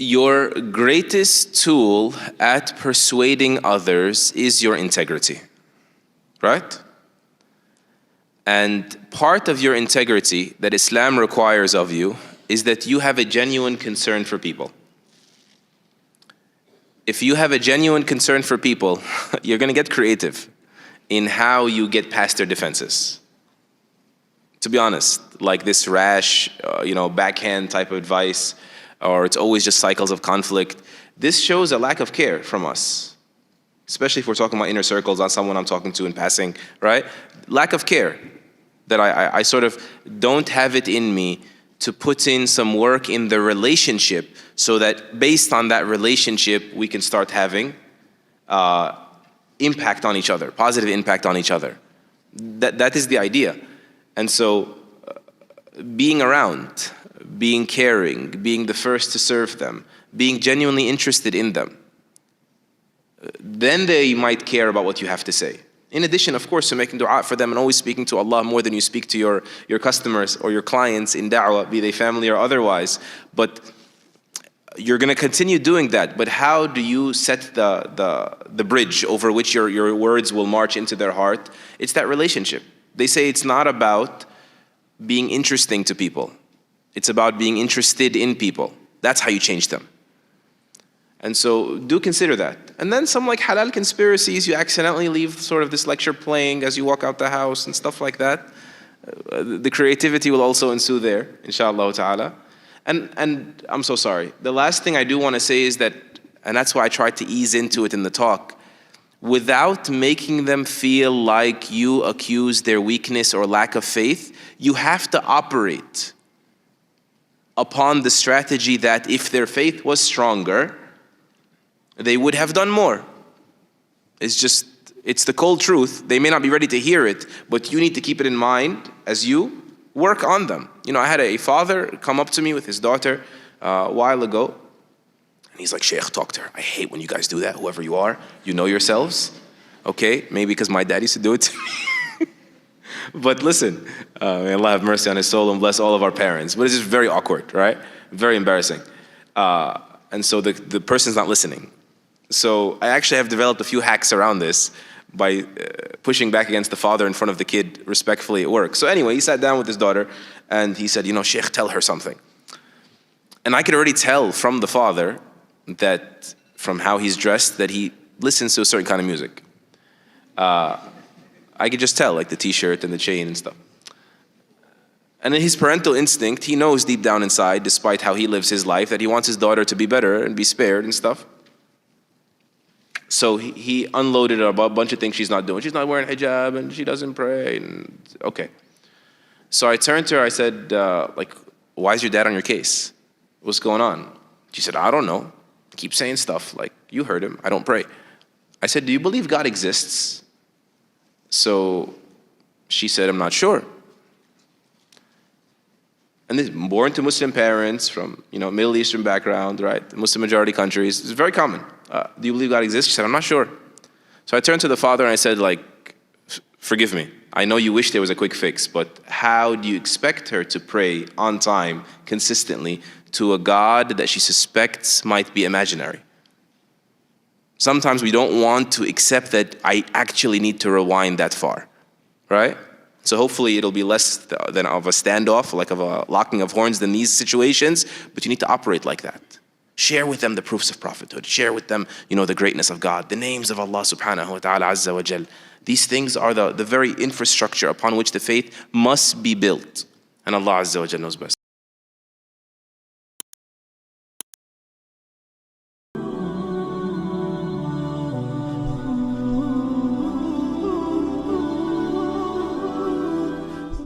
your greatest tool at persuading others is your integrity, right? And part of your integrity that Islam requires of you is that you have a genuine concern for people. If you have a genuine concern for people, you're going to get creative in how you get past their defenses. To be honest, like this rash, backhand type of advice, or it's always just cycles of conflict, this shows a lack of care from us. Especially if we're talking about inner circles, not someone I'm talking to in passing, right? Lack of care. That I sort of don't have it in me to put in some work in the relationship so that based on that relationship, we can start having impact on each other, positive impact on each other. That is the idea. And so being around, being caring, being the first to serve them, being genuinely interested in them, then they might care about what you have to say. In addition, of course, to making dua for them and always speaking to Allah more than you speak to your customers or your clients in da'wah, be they family or otherwise. But you're going to continue doing that. But how do you set the bridge over which your words will march into their heart? It's that relationship. They say it's not about being interesting to people. It's about being interested in people. That's how you change them. And so do consider that. And then some like halal conspiracies, you accidentally leave sort of this lecture playing as you walk out the house and stuff like that. The creativity will also ensue there, inshallah ta'ala. And I'm so sorry. The last thing I do want to say is that, and that's why I tried to ease into it in the talk, without making them feel like you accuse their weakness or lack of faith, you have to operate upon the strategy that if their faith was stronger, they would have done more. It's the cold truth. They may not be ready to hear it, but you need to keep it in mind as you work on them. I had a father come up to me with his daughter a while ago, and he's like, Sheikh, talk to her. I hate when you guys do that, whoever you are. You know yourselves. Okay, maybe because my dad used to do it to me. But listen, may Allah have mercy on his soul and bless all of our parents. But it's just very awkward, right? Very embarrassing. And so the person's not listening. So I actually have developed a few hacks around this by pushing back against the father in front of the kid respectfully at work. So anyway, he sat down with his daughter and he said, Sheikh, tell her something. And I could already tell from the father that, from how he's dressed, that he listens to a certain kind of music. I could just tell, like the t-shirt and the chain and stuff. And in his parental instinct, he knows deep down inside, despite how he lives his life, that he wants his daughter to be better and be spared and stuff. So he unloaded a bunch of things she's not doing. She's not wearing hijab and she doesn't pray. And okay. So I turned to her, I said, why is your dad on your case? What's going on? She said, I don't know. Keep saying stuff like, you heard him, I don't pray. I said, do you believe God exists? So she said, I'm not sure. And this, born to Muslim parents from Middle Eastern background, right? Muslim majority countries, it's very common. Do you believe God exists? She said, I'm not sure. So I turned to the father and I said, forgive me. I know you wish there was a quick fix, but how do you expect her to pray on time, consistently, to a God that she suspects might be imaginary? Sometimes we don't want to accept that I actually need to rewind that far, right? So hopefully it'll be less than of a standoff, like of a locking of horns than these situations, but you need to operate like that. Share with them the proofs of prophethood. Share with them, the greatness of God, the names of Allah subhanahu wa ta'ala azza wa jal. These things are the very infrastructure upon which the faith must be built. And Allah azza wa jal knows best.